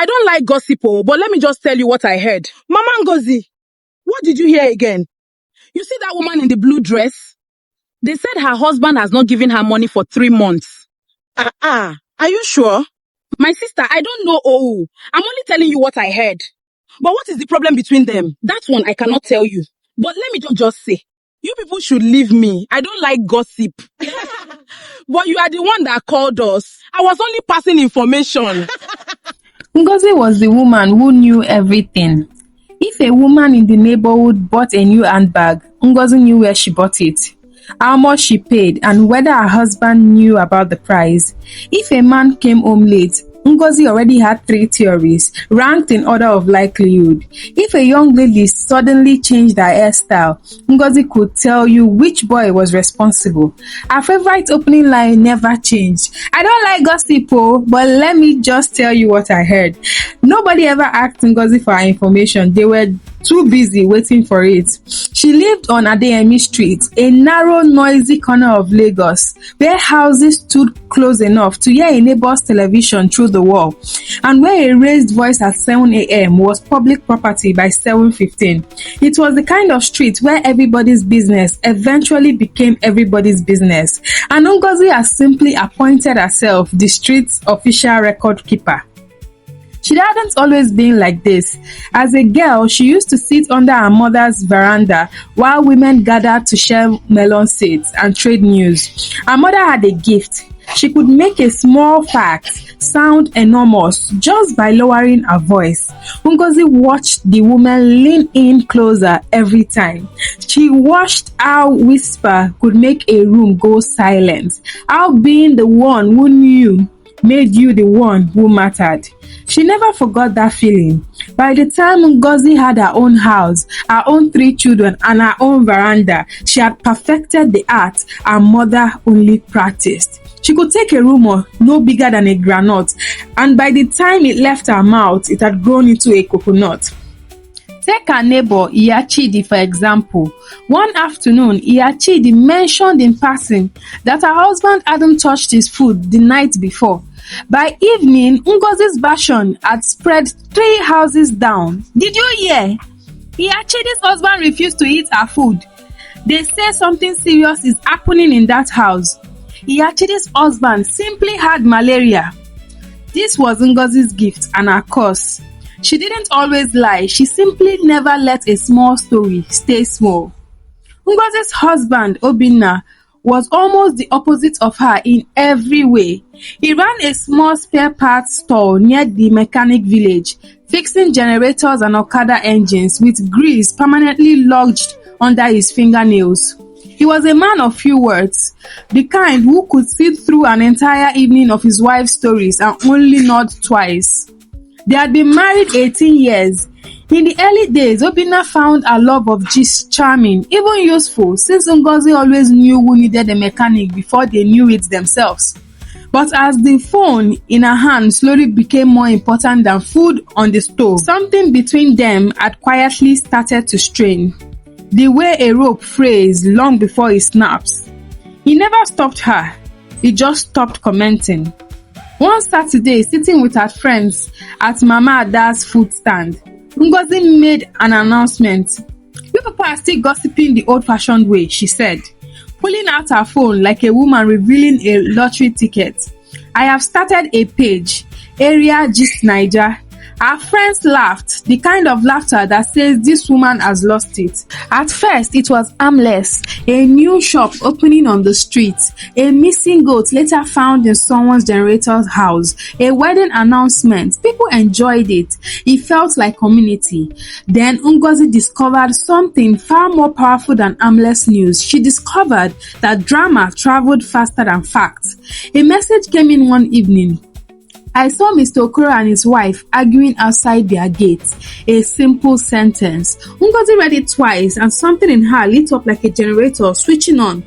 don't like gossip, but let me just tell you what I heard. Mama Ngozi, what did you hear again? You see that woman in the blue dress? They said her husband has not given her money for 3 months. Are you sure? My sister, I don't know. I'm only telling you what I heard. But what is the problem between them? That one I cannot tell you. But let me just say, you people should leave me. I don't like gossip. But you are the one that called us. I was only passing information. Ngozi was the woman who knew everything. If a woman in the neighborhood bought a new handbag, Ngozi knew where she bought it, how much she paid, and whether her husband knew about the price. If a man came home late, Ngozi already had 3 theories, ranked in order of likelihood. If a young lady suddenly changed her hairstyle, Ngozi could tell you which boy was responsible. Her favorite opening line never changed. I don't like gossip, but let me just tell you what I heard. Nobody ever asked Ngozi for her information. They were too busy waiting for it. She lived on Adeyemi Street, a narrow, noisy corner of Lagos, where houses stood close enough to hear a neighbor's television through the wall, and where a raised voice at 7 a.m. was public property by 7:15. It was the kind of street where everybody's business eventually became everybody's business, and Ngozi has simply appointed herself the street's official record keeper. She hadn't always been like this. As a girl, she used to sit under her mother's veranda while women gathered to share melon seeds and trade news. Her mother had a gift. She could make a small fact sound enormous just by lowering her voice. Ngozi watched the woman lean in closer every time. She watched how whisper could make a room go silent, how being the one who knew made you the one who mattered. She never forgot that feeling. By the time Ngozi had her own house, her own 3 children, and her own veranda, she had perfected the art her mother only practiced. She could take a rumour no bigger than a groundnut, and by the time it left her mouth, it had grown into a coconut. Take her neighbor Iyachidi for example. One afternoon, Iyachidi mentioned in passing that her husband hadn't touched his food the night before. By evening, Ngozi's version had spread 3 houses down. Did you hear? Iyachidi's husband refused to eat her food. They say something serious is happening in that house. Iyachidi's husband simply had malaria. This was Ngozi's gift and her curse. She didn't always lie. She simply never let a small story stay small. Ngozi's husband, Obinna, was almost the opposite of her in every way. He ran a small spare parts store near the mechanic village, fixing generators and Okada engines with grease permanently lodged under his fingernails. He was a man of few words, the kind who could sit through an entire evening of his wife's stories and only nod twice. They had been married 18 years. In the early days, Obinna found her love of gist charming, even useful, since Ngozi always knew who needed a mechanic before they knew it themselves. But as the phone in her hand slowly became more important than food on the stove, something between them had quietly started to strain. The way a rope frays long before it snaps. He never stopped her. He just stopped commenting. One Saturday, sitting with her friends at Mama Ada's food stand, Ngozi made an announcement. "You people are still gossiping the old-fashioned way," she said, pulling out her phone like a woman revealing a lottery ticket. "I have started a page, Area Gist Niger." Our friends laughed, the kind of laughter that says this woman has lost it. At first, it was harmless, a new shop opening on the street, a missing goat later found in someone's generator's house, a wedding announcement. People enjoyed it. It felt like community. Then Ngozi discovered something far more powerful than harmless news. She discovered that drama traveled faster than facts. A message came in one evening. "I saw Mr. Okoro and his wife arguing outside their gates." A simple sentence. Ngozi read it twice and something in her lit up like a generator switching on.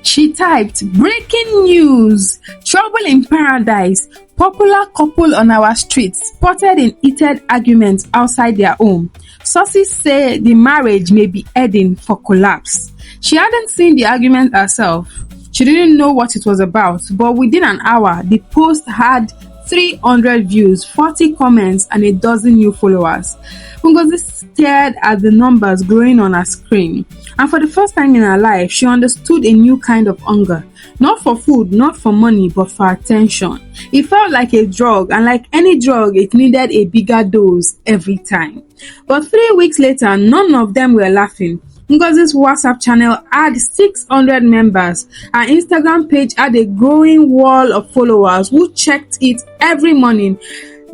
She typed, "Breaking news! Trouble in paradise. Popular couple on our streets spotted in heated arguments outside their home. Sources say the marriage may be heading for collapse." She hadn't seen the argument herself. She didn't know what it was about, but within an hour, the post had 300 views, 40 comments, and a dozen new followers. Ngozi stared at the numbers growing on her screen, and for the first time in her life, she understood a new kind of hunger. Not for food, not for money, but for attention. It felt like a drug, and like any drug, it needed a bigger dose every time. But 3 weeks later, none of them were laughing. Ngozi's WhatsApp channel had 600 members. Her Instagram page had a growing wall of followers who checked it every morning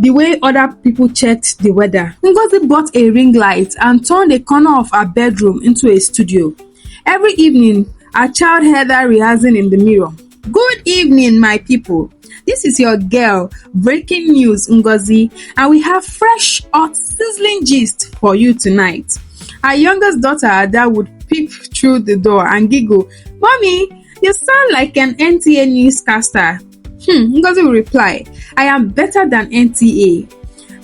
the way other people checked the weather. Ngozi bought a ring light and turned a corner of her bedroom into a studio. Every evening, her child heard her rehearsing in the mirror. Good evening, my people. This is your girl, Breaking News Ngozi, and we have fresh, hot, sizzling gist for you tonight. Her youngest daughter Ada would peep through the door and giggle, "Mommy, you sound like an NTA newscaster." Ngozi will reply, "I am better than NTA,"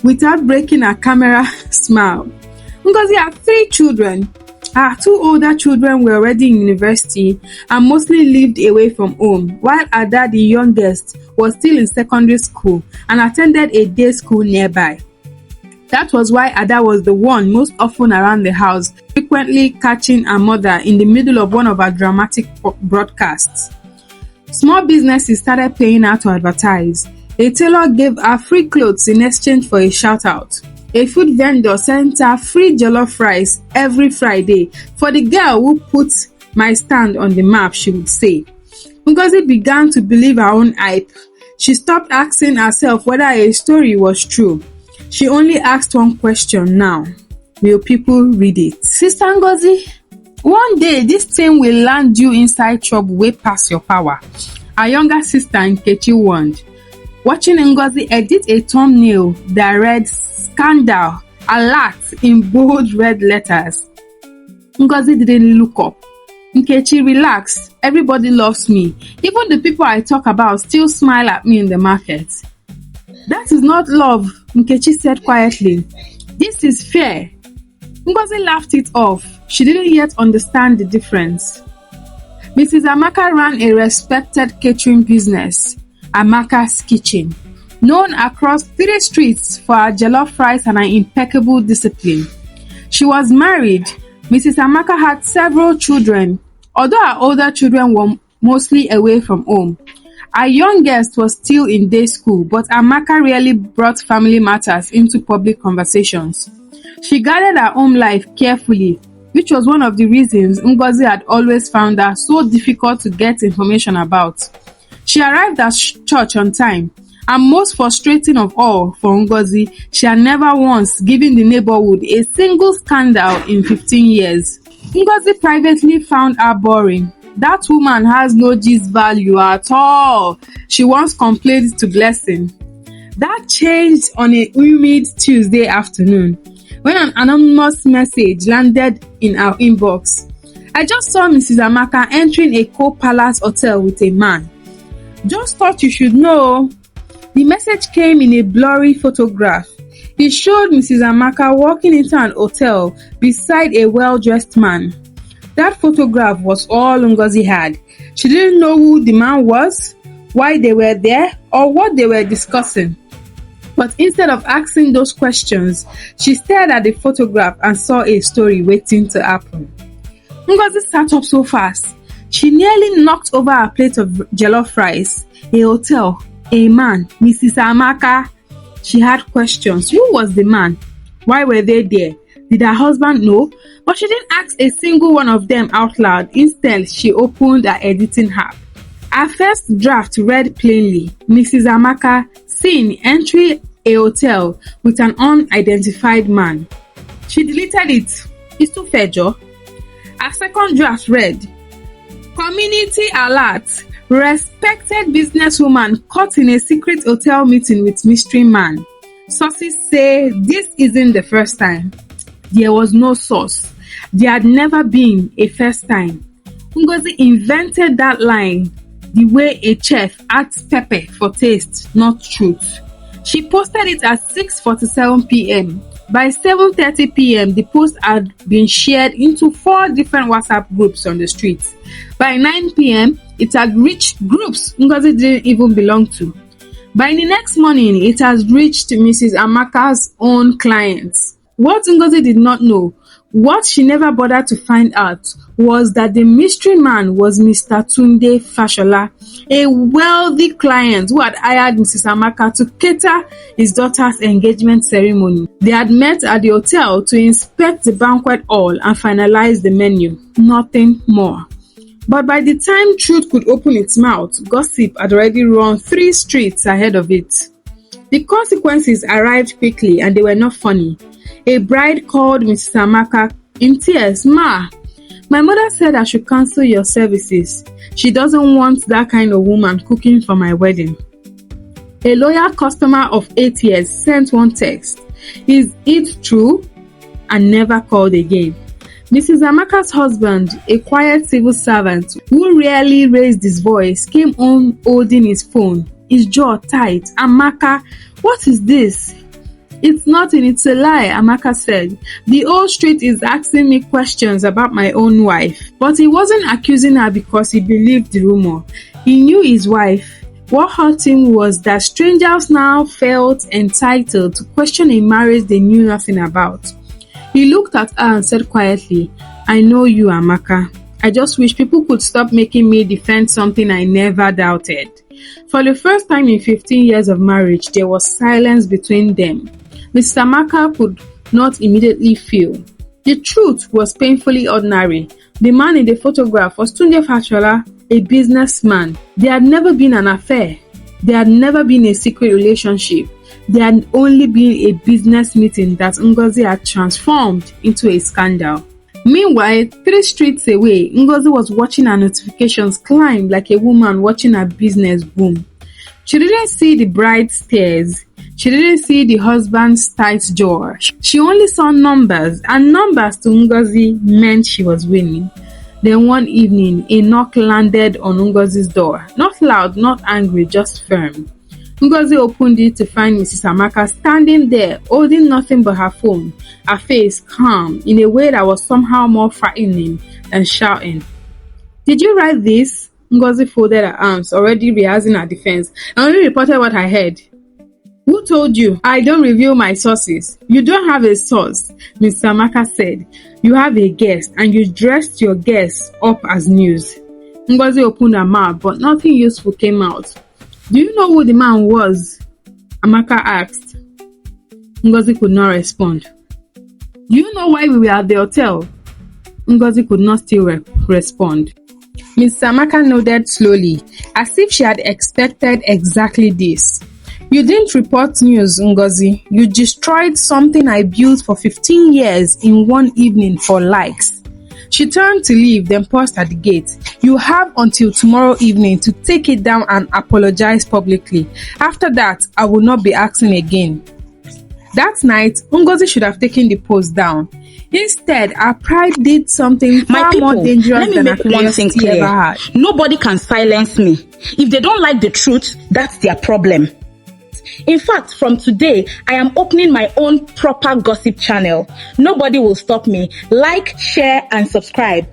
without breaking her camera smile. Ngozi had 3 children. Her 2 older children were already in university and mostly lived away from home, while Ada, the youngest, was still in secondary school and attended a day school nearby. That was why Ada was the one most often around the house, frequently catching her mother in the middle of one of her dramatic broadcasts. Small businesses started paying her to advertise. A tailor gave her free clothes in exchange for a shout-out. A food vendor sent her free jollof rice every Friday for the girl who put my stand on the map, she would say. Ngozi began to believe her own hype. She stopped asking herself whether a story was true. She only asked one question now: will people read it? Sister Ngozi, one day this thing will land you inside trouble way past your power. Her younger sister Nkechi warned, watching Ngozi edit a thumbnail that read "Scandal Alert" in bold red letters. Ngozi didn't look up. Nkechi, relax. Everybody loves me. Even the people I talk about still smile at me in the market. That is not love, Nkechi said quietly. This is fair. Ngozi laughed it off. She didn't yet understand the difference. Mrs. Amaka ran a respected catering business, Amaka's Kitchen, known across 3 streets for her jollof rice and her impeccable discipline. She was married. Mrs. Amaka had several children, although her older children were mostly away from home. Her youngest was still in day school, but Amaka rarely brought family matters into public conversations. She guarded her home life carefully, which was one of the reasons Ngozi had always found her so difficult to get information about. She arrived at church on time, and most frustrating of all for Ngozi, she had never once given the neighborhood a single scandal in 15 years. Ngozi privately found her boring. That woman has no gist value at all, she once complained to Blessing. That changed on a humid Tuesday afternoon when an anonymous message landed in our inbox. I just saw Mrs. Amaka entering a Co-Palace hotel with a man. Just thought you should know. The message came in a blurry photograph. It showed Mrs. Amaka walking into an hotel beside a well-dressed man. That photograph was all Ngozi had. She didn't know who the man was, why they were there, or what they were discussing. But instead of asking those questions, she stared at the photograph and saw a story waiting to happen. Ngozi sat up so fast. She nearly knocked over a plate of jollof rice. A hotel, a man, Mrs. Amaka. She had questions. Who was the man? Why were they there? Did her husband know? But she didn't ask a single one of them out loud. Instead, she opened her editing app. Her first draft read plainly, Mrs. Amaka, seen entering a hotel with an unidentified man. She deleted it. It's too fair, Joe. Her second draft read, community alert. Respected businesswoman caught in a secret hotel meeting with mystery man. Sources say this isn't the first time. There was no source. There had never been a first time. Ngozi invented that line the way a chef adds pepper for taste, not truth. She posted it at 6:47 p.m. By 7:30 p.m., the post had been shared into 4 different WhatsApp groups on the streets. By 9 p.m., it had reached groups Ngozi didn't even belong to. By the next morning, it has reached Mrs. Amaka's own clients. What Ngozi did not know, what she never bothered to find out, was that the mystery man was Mr. Tunde Fashola, a wealthy client who had hired Mrs. Amaka to cater his daughter's engagement ceremony. They had met at the hotel to inspect the banquet hall and finalize the menu. Nothing more. But by the time truth could open its mouth, gossip had already run 3 streets ahead of it. The consequences arrived quickly and they were not funny. A bride called Mrs. Amaka in tears. "Ma, my mother said I should cancel your services. She doesn't want that kind of woman cooking for my wedding." A loyal customer of 8 years sent one text. "Is it true?" and never called again. Mrs. Amaka's husband, a quiet civil servant who rarely raised his voice, came home holding his phone, his jaw tight. "Amaka, what is this?" "It's nothing, it's a lie," Amaka said. "The whole street is asking me questions about my own wife." But he wasn't accusing her because he believed the rumor. He knew his wife. What hurt him was that strangers now felt entitled to question a marriage they knew nothing about. He looked at her and said quietly, "I know you, Amaka. I just wish people could stop making me defend something I never doubted." For the first time in 15 years of marriage, there was silence between them. Mr. Amaka could not immediately feel. The truth was painfully ordinary. The man in the photograph was Tunde Fashola, a businessman. There had never been an affair. There had never been a secret relationship. There had only been a business meeting that Ngozi had transformed into a scandal. Meanwhile, 3 streets away, Ngozi was watching her notifications climb like a woman watching her business boom. She didn't see the bride's tears. She didn't see the husband's tight jaw. She only saw numbers, and numbers to Ngozi meant she was winning. Then one evening, a knock landed on Ngozi's door. Not loud, not angry, just firm. Ngozi opened it to find Mrs. Amaka standing there, holding nothing but her phone, her face calm in a way that was somehow more frightening than shouting. "Did you write this?" Ngozi folded her arms, already rehearsing her defense. "I only reported what I heard." "Who told you?" "I don't reveal my sources." "You don't have a source," Mr. Amaka said. "You have a guest, and you dressed your guest up as news." Ngozi opened her mouth, but nothing useful came out. "Do you know who the man was?" Amaka asked. Ngozi could not respond. "Do you know why we were at the hotel?" Ngozi could not still respond. Mrs. Amaka nodded slowly, as if she had expected exactly this. "You didn't report news, Ngozi. You destroyed something I built for 15 years in one evening for likes." She turned to leave, then paused at the gate. "You have until tomorrow evening to take it down and apologize publicly. After that, I will not be asking again." That night, Ngozi should have taken the post down. Instead, her pride did something far more dangerous than her curiosity ever had. Nobody can silence me. If they don't like the truth, that's their problem. In fact, from today, I am opening my own proper gossip channel. Nobody will stop me. Like, share, and subscribe.